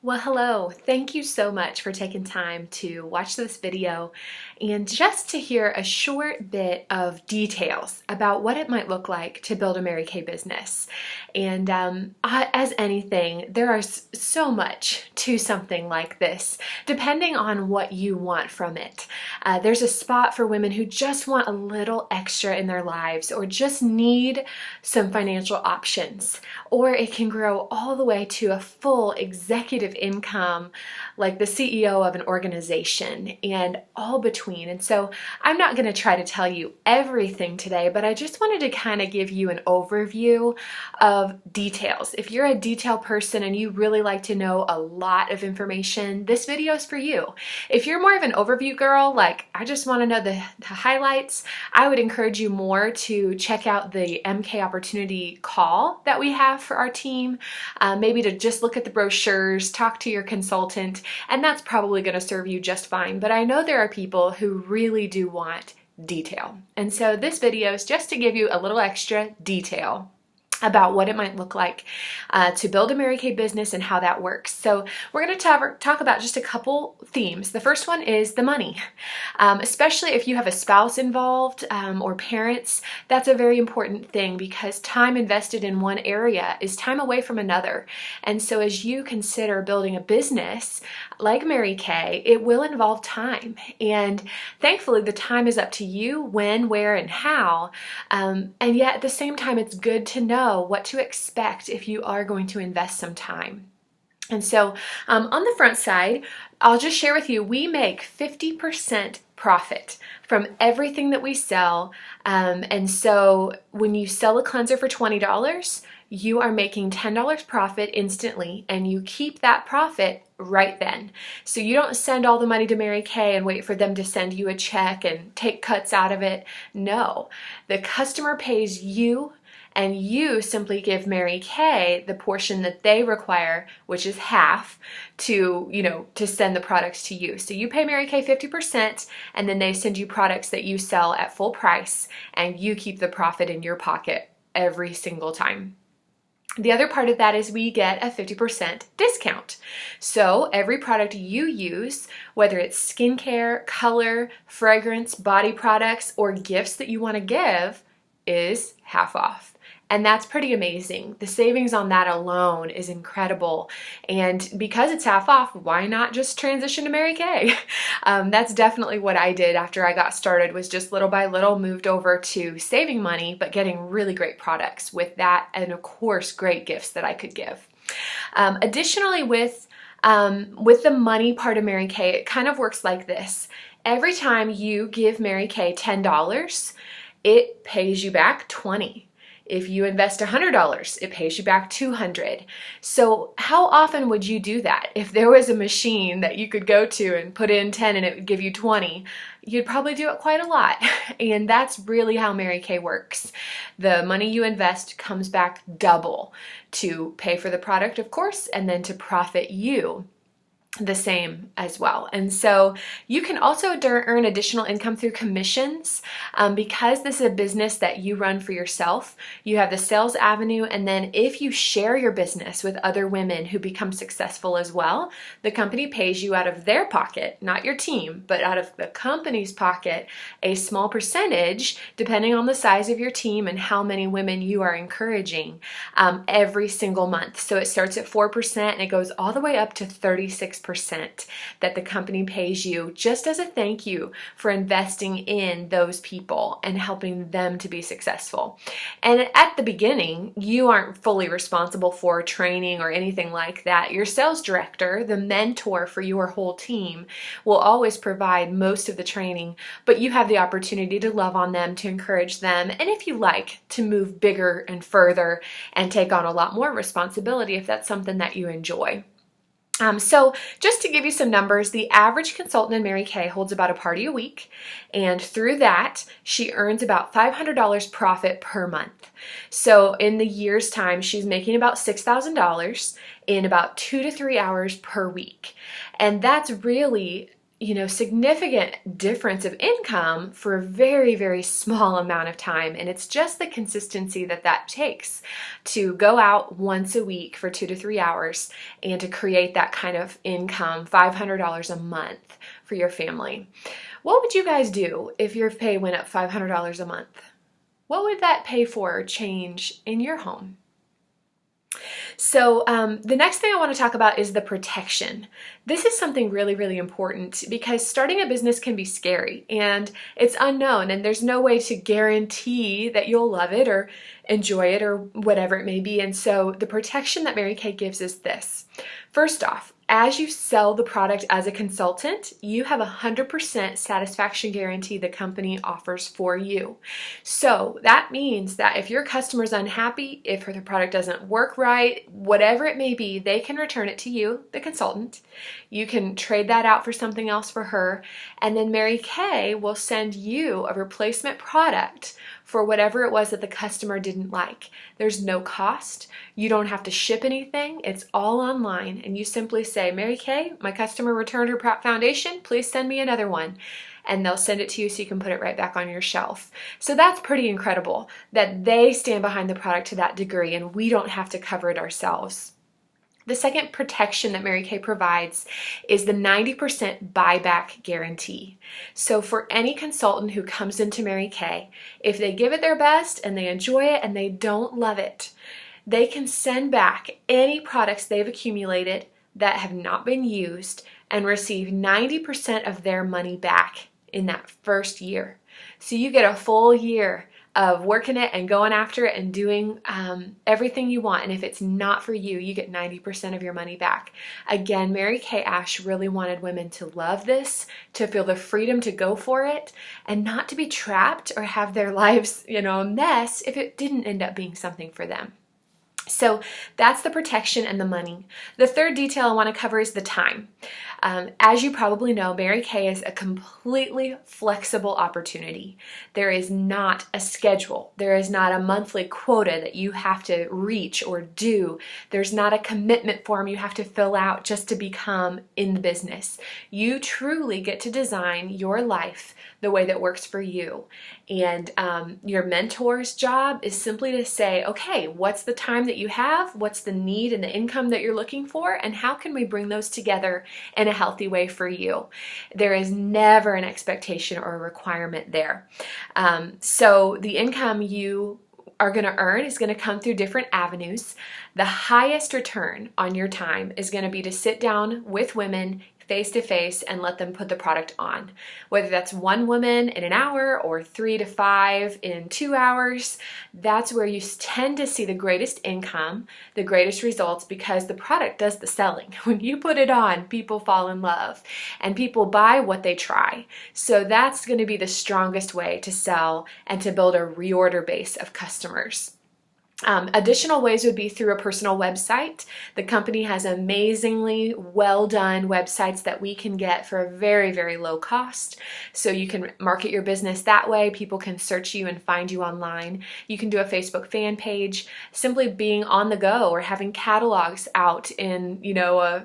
Well, hello. Thank you so much for taking time to watch this video and just to hear a short bit of details about what it might look like to build a Mary Kay business. And as anything, there is so much to something like this, depending on what you want from it. There's a spot for women who just want a little extra in their lives or just need some financial options, or it can grow all the way to a full executive income like the CEO of an organization and all between. And so I'm not going to try to tell you everything today, but I just wanted to kind of give you an overview of details. If you're a detail person and you really like to know a lot of information, this video is for you. If you're more of an overview girl, like I just want to know the highlights, I would encourage you more to check out the MK Opportunity call that we have for our team, maybe to just look at the brochures, talk to your consultant, and that's probably going to serve you just fine. But I know there are people who really do want detail. And so this video is just to give you a little extra detail about what it might look like to build a Mary Kay business and how that works. So we're going to talk about just a couple themes. The first one is the money. Especially if you have a spouse involved or parents, that's a very important thing because time invested in one area is time away from another. And so as you consider building a business like Mary Kay, it will involve time. And thankfully the time is up to you when, where, and how. And yet at the same time, it's good to know what to expect if you are going to invest some time. And so on the front side, I'll just share with you, we make 50% profit from everything that we sell. And so when you sell a cleanser for $20, you are making $10 profit instantly, and you keep that profit right then. So you don't send all the money to Mary Kay and wait for them to send you a check and take cuts out of it. No, the customer pays you, and you simply give Mary Kay the portion that they require, which is half, to send the products to you. So you pay Mary Kay 50%, and then they send you products that you sell at full price, and you keep the profit in your pocket every single time. The other part of that is we get a 50% discount. So every product you use, whether it's skincare, color, fragrance, body products, or gifts that you want to give, is half off. And that's pretty amazing. The savings on that alone is incredible. And because it's half off, why not just transition to Mary Kay? That's definitely what I did after I got started, was just little by little moved over to saving money, but getting really great products with that, and of course, great gifts that I could give. Additionally, with the money part of Mary Kay, it kind of works like this. Every time you give Mary Kay $10, it pays you back $20. If you invest $100, it pays you back $200. So how often would you do that? If there was a machine that you could go to and put in 10 and it would give you 20, you'd probably do it quite a lot. And that's really how Mary Kay works. The money you invest comes back double to pay for the product, of course, and then to profit you the same as well. And so you can also earn additional income through commissions because this is a business that you run for yourself. You have the sales avenue, and then if you share your business with other women who become successful as well, the company pays you out of their pocket, not your team, but out of the company's pocket, a small percentage, depending on the size of your team and how many women you are encouraging every single month. So it starts at 4% and it goes all the way up to 36% that the company pays you just as a thank you for investing in those people and helping them to be successful. And at the beginning, you aren't fully responsible for training or anything like that. Your sales director, the mentor for your whole team, will always provide most of the training, but you have the opportunity to love on them, to encourage them, and if you like, to move bigger and further and take on a lot more responsibility if that's something that you enjoy. So just to give you some numbers, the average consultant in Mary Kay holds about a party a week, and through that, she earns about $500 profit per month. So in the year's time, she's making about $6,000 in about 2 to 3 hours per week. And that's really significant difference of income for a very, very small amount of time. And it's just the consistency that takes to go out once a week for 2 to 3 hours and to create that kind of income, $500 a month for your family. What would you guys do if your pay went up $500 a month? What would that pay for or change in your home? So the next thing I want to talk about is the protection. This is something really, really important because starting a business can be scary and it's unknown and there's no way to guarantee that you'll love it or enjoy it or whatever it may be. And so the protection that Mary Kay gives is this. First off, as you sell the product as a consultant, you have a 100% satisfaction guarantee the company offers for you. So that means that if your customer's unhappy, if the product doesn't work right, whatever it may be, they can return it to you, the consultant. You can trade that out for something else for her, and then Mary Kay will send you a replacement product for whatever it was that the customer didn't like. There's no cost. You don't have to ship anything. It's all online, and you simply say, Mary Kay, my customer returned her foundation. Please send me another one. And they'll send it to you so you can put it right back on your shelf. So that's pretty incredible that they stand behind the product to that degree and we don't have to cover it ourselves. The second protection that Mary Kay provides is the 90% buyback guarantee. So for any consultant who comes into Mary Kay, if they give it their best and they enjoy it and they don't love it, they can send back any products they've accumulated that have not been used and receive 90% of their money back in that first year. So you get a full year of working it and going after it and doing everything you want. And if it's not for you, you get 90% of your money back. Again, Mary Kay Ash really wanted women to love this, to feel the freedom to go for it, and not to be trapped or have their lives, a mess if it didn't end up being something for them. So that's the protection and the money. The third detail I want to cover is the time. As you probably know, Mary Kay is a completely flexible opportunity. There is not a schedule. There is not a monthly quota that you have to reach or do. There's not a commitment form you have to fill out just to become in the business. You truly get to design your life the way that works for you. And your mentor's job is simply to say, okay, what's the time that you have? What's the need and the income that you're looking for? And how can we bring those together in a healthy way for you? There is never an expectation or a requirement there. So the income you are going to earn is going to come through different avenues. The highest return on your time is going to be to sit down with women face to face and let them put the product on. Whether that's one woman in an hour or 3 to 5 in 2 hours, that's where you tend to see the greatest income, the greatest results, because the product does the selling. When you put it on, people fall in love and people buy what they try. So that's going to be the strongest way to sell and to build a reorder base of customers. Additional ways would be through a personal website. The company has amazingly well done websites that we can get for a very, very low cost. So you can market your business that way. People can search you and find you online. You can do a Facebook fan page. Simply being on the go or having catalogs out in, a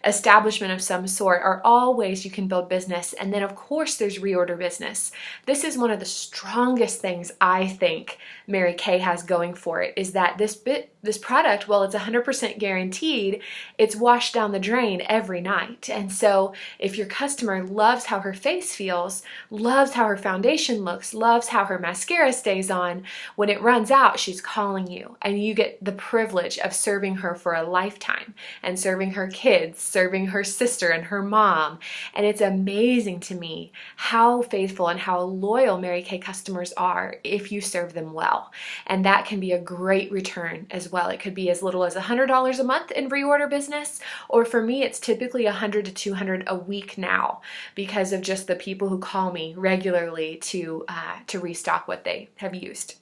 establishment of some sort are all ways you can build business. And then of course there's reorder business. This is one of the strongest things I think Mary Kay has going for it, is that this product, while it's 100% guaranteed, it's washed down the drain every night. And so if your customer loves how her face feels, loves how her foundation looks, loves how her mascara stays on, when it runs out, she's calling you and you get the privilege of serving her for a lifetime and serving her kids, serving her sister and her mom. And it's amazing to me how faithful and how loyal Mary Kay customers are if you serve them well. And that can be a great return as well. It could be as little as $100 a month in reorder business, or for me, it's typically $100 to $200 a week now because of just the people who call me regularly to restock what they have used.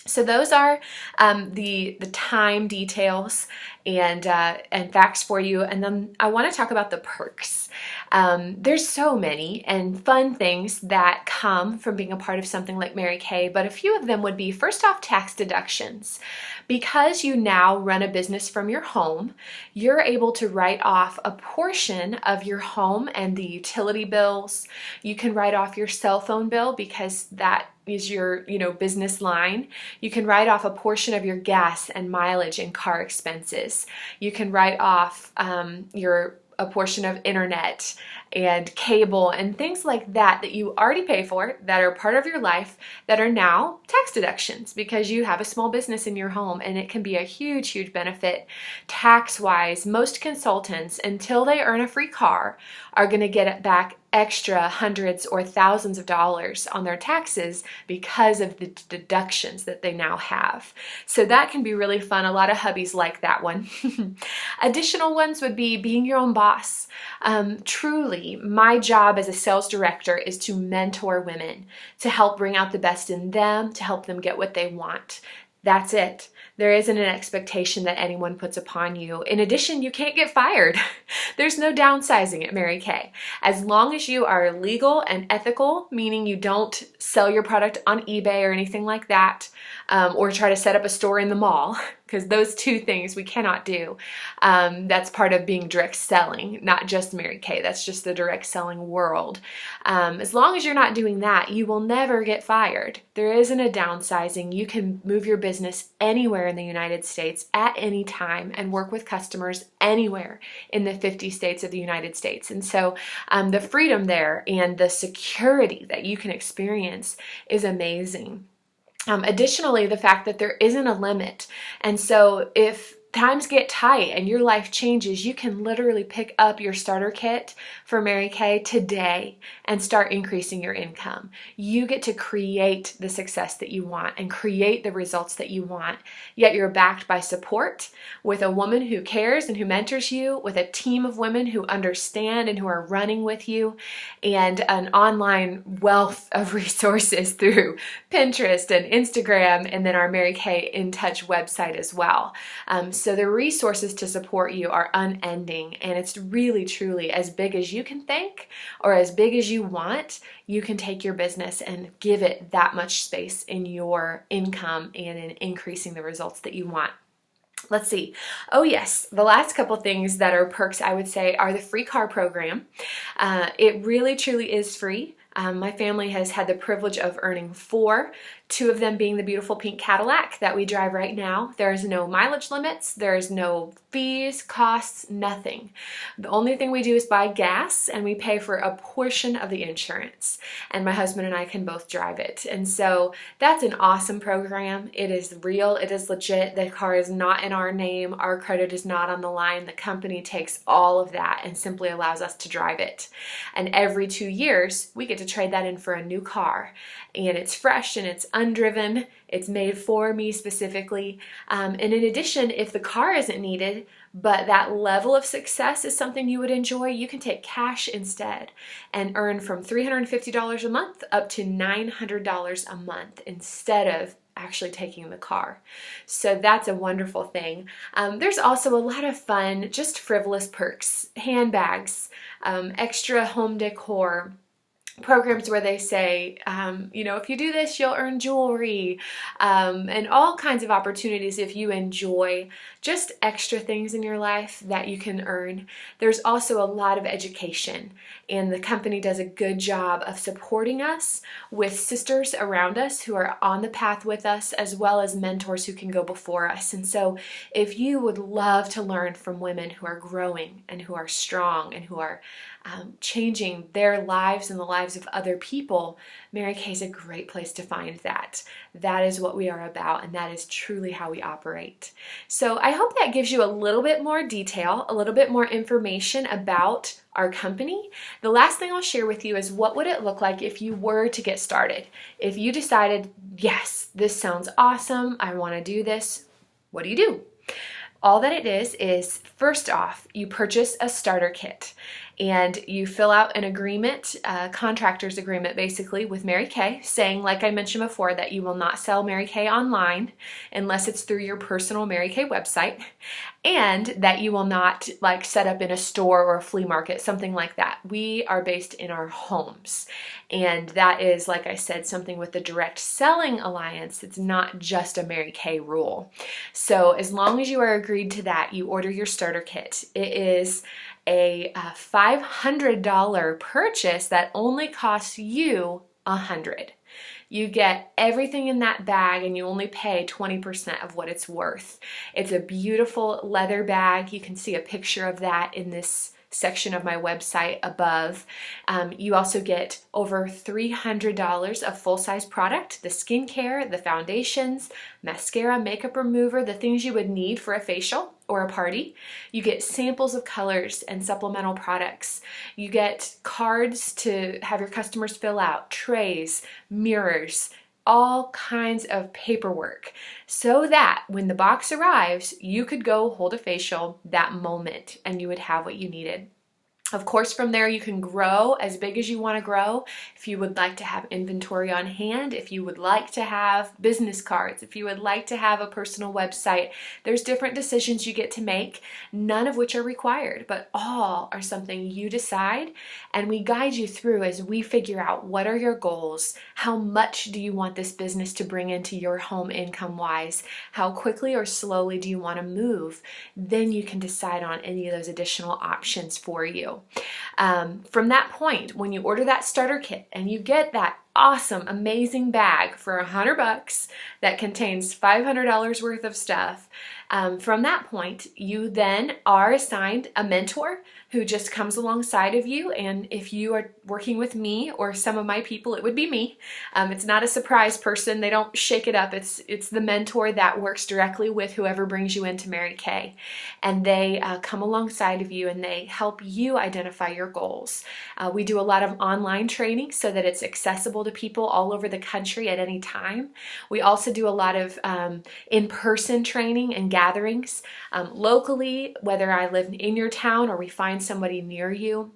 So those are the time details and facts for you. And then I want to talk about the perks. There's so many and fun things that come from being a part of something like Mary Kay, but a few of them would be, first off, tax deductions. Because you now run a business from your home, you're able to write off a portion of your home and the utility bills. You can write off your cell phone bill because that is your, business line. You can write off a portion of your gas and mileage and car expenses. You can write off a portion of internet and cable and things like that that you already pay for, that are part of your life, that are now tax deductions because you have a small business in your home, and it can be a huge, huge benefit tax-wise. Most consultants, until they earn a free car, are going to get it back extra hundreds or thousands of dollars on their taxes because of the deductions that they now have. So that can be really fun. A lot of hubbies like that one. Additional ones would be being your own boss. Truly, my job as a sales director is to mentor women, to help bring out the best in them, to help them get what they want. That's it. There isn't an expectation that anyone puts upon you. In addition, you can't get fired. There's no downsizing at Mary Kay. As long as you are legal and ethical, meaning you don't sell your product on eBay or anything like that, or try to set up a store in the mall, because those two things we cannot do. That's part of being direct selling, not just Mary Kay. That's just the direct selling world. As long as you're not doing that, you will never get fired. There isn't a downsizing. You can move your business anywhere in the United States at any time and work with customers anywhere in the 50 states of the United States. And so the freedom there and the security that you can experience is amazing. Additionally, the fact that there isn't a limit. And so if times get tight and your life changes, you can literally pick up your starter kit for Mary Kay today and start increasing your income. You get to create the success that you want and create the results that you want, yet you're backed by support with a woman who cares and who mentors you, with a team of women who understand and who are running with you, and an online wealth of resources through Pinterest and Instagram, and then our Mary Kay In Touch website as well. So the resources to support you are unending, and it's really, truly as big as you can think or as big as you want. You can take your business and give it that much space in your income and in increasing the results that you want. Let's see. Oh yes, the last couple things that are perks, I would say, are the free car program. It really, truly is free. My family has had the privilege of earning 4, 2 of them being the beautiful pink Cadillac that we drive right now. There's no mileage limits, there's no fees, costs, nothing. The only thing we do is buy gas, and we pay for a portion of the insurance. And my husband and I can both drive it. And so that's an awesome program. It is real, it is legit. The car is not in our name, our credit is not on the line. The company takes all of that and simply allows us to drive it. And every 2 years, we get to trade that in for a new car. And it's fresh and it's undriven. It's made for me specifically. And in addition, if the car isn't needed, but that level of success is something you would enjoy, you can take cash instead and earn from $350 a month up to $900 a month instead of actually taking the car. So that's a wonderful thing. There's also a lot of fun, just frivolous perks, handbags, extra home decor, programs where they say, if you do this, you'll earn jewelry, and all kinds of opportunities if you enjoy just extra things in your life that you can earn. There's also a lot of education, and the company does a good job of supporting us with sisters around us who are on the path with us, as well as mentors who can go before us. And so if you would love to learn from women who are growing and who are strong and who are changing their lives and the lives of other people, Mary Kay is a great place to find that. That is what we are about, and that is truly how we operate. So I hope that gives you a little bit more detail, a little bit more information about our company. The last thing I'll share with you is what would it look like if you were to get started. If you decided, yes, this sounds awesome, I want to do this, what do? All that it is first off, you purchase a starter kit. and you fill out an agreement, a contractor's agreement basically, with Mary Kay, saying, like I mentioned before, that you will not sell Mary Kay online unless it's through your personal Mary Kay website, and that you will not like set up in a store or a flea market, something like that. We are based in our homes, and that is, like I said, something with the Direct Selling Alliance. It's not just a Mary Kay rule. So as long as you are agreed to that, you order your starter kit. It is a $500 purchase that only costs you $100. You get everything in that bag and you only pay 20% of what it's worth. It's a beautiful leather bag. You can see a picture of that in this section of my website above. You also get over $300 of full-size product, the skincare, the foundations, mascara, makeup remover, the things you would need for a facial or a party. You get samples of colors and supplemental products. You get cards to have your customers fill out, trays, mirrors, all kinds of paperwork, so that when the box arrives, you could go hold a facial that moment and you would have what you needed. Of course, from there you can grow as big as you want to grow. If you would like to have inventory on hand, if you would like to have business cards, if you would like to have a personal website, there's different decisions you get to make, none of which are required, but all are something you decide, and we guide you through as we figure out what are your goals, how much do you want this business to bring into your home income-wise, how quickly or slowly do you want to move. Then you can decide on any of those additional options for you. From that point, when you order that starter kit and you get that awesome, amazing bag for $100 that contains $500 worth of stuff, from that point, you then are assigned a mentor who just comes alongside of you. And if you are working with me or some of my people, it would be me. It's not a surprise person. They don't shake it up. It's the mentor that works directly with whoever brings you into Mary Kay. And they come alongside of you and they help you identify your goals. We do a lot of online training so that it's accessible to people all over the country at any time. We also do a lot of in-person training and gatherings locally, whether I live in your town or we find somebody near you.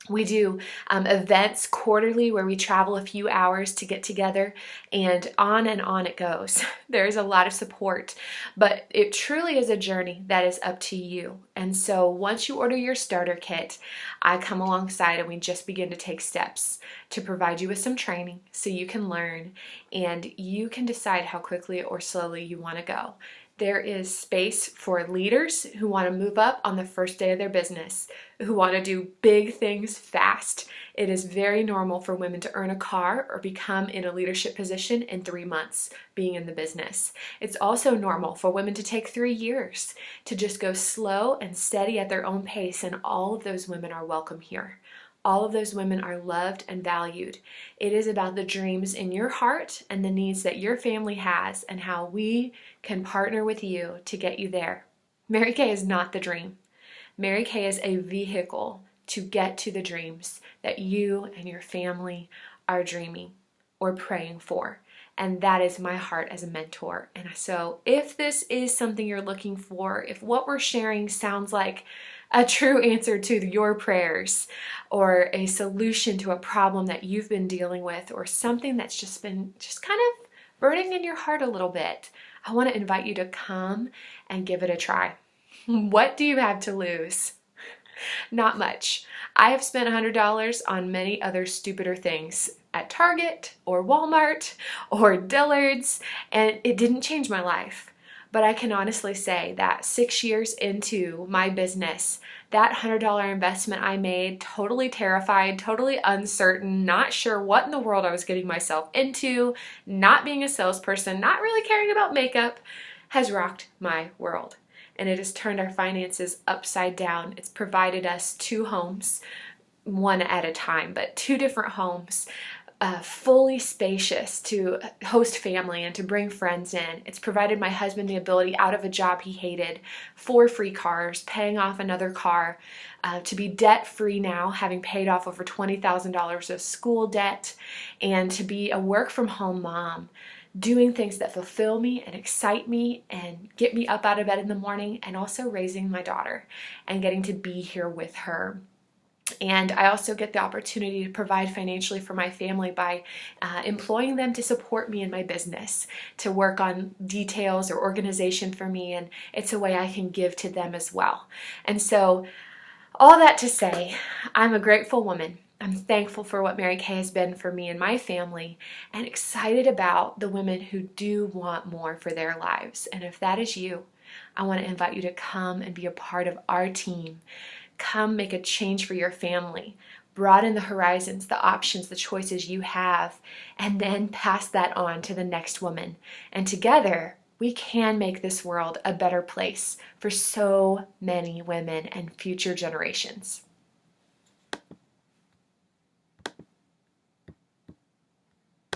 We do events quarterly where we travel a few hours to get together, and on it goes. There's a lot of support, but it truly is a journey that is up to you. And so once you order your starter kit, I come alongside and we just begin to take steps to provide you with some training so you can learn and you can decide how quickly or slowly you want to go. There is space for leaders who want to move up on the first day of their business, who want to do big things fast. It is very normal for women to earn a car or become in a leadership position in 3 months being in the business. It's also normal for women to take 3 years to just go slow and steady at their own pace, and all of those women are welcome here. All of those women are loved and valued. It is about the dreams in your heart and the needs that your family has and how we can partner with you to get you there. Mary Kay is not the dream. Mary Kay is a vehicle to get to the dreams that you and your family are dreaming or praying for. And that is my heart as a mentor. And so if this is something you're looking for, if what we're sharing sounds like a true answer to your prayers or a solution to a problem that you've been dealing with or something that's just been kind of burning in your heart a little bit, I want to invite you to come and give it a try. What do you have to lose? Not much. I have spent $100 on many other stupider things at Target or Walmart or Dillard's, and it didn't change my life. But I can honestly say that 6 years into my business, that $100 investment I made, totally terrified, totally uncertain, not sure what in the world I was getting myself into, not being a salesperson, not really caring about makeup, has rocked my world. And it has turned our finances upside down. It's provided us 2 homes, one at a time, but 2 different homes. Fully spacious to host family and to bring friends in. It's provided my husband the ability, out of a job he hated, 4 free cars, paying off another car, to be debt-free now, having paid off over $20,000 of school debt, and to be a work-from-home mom, doing things that fulfill me and excite me and get me up out of bed in the morning, and also raising my daughter and getting to be here with her. And I also get the opportunity to provide financially for my family by employing them to support me in my business, to work on details or organization for me, and it's a way I can give to them as well. And so, all that to say, I'm a grateful woman. I'm thankful for what Mary Kay has been for me and my family, and excited about the women who do want more for their lives. And if that is you, I want to invite you to come and be a part of our team. Come make a change for your family. Broaden the horizons, the options, the choices you have, and then pass that on to the next woman. And together, we can make this world a better place for so many women and future generations.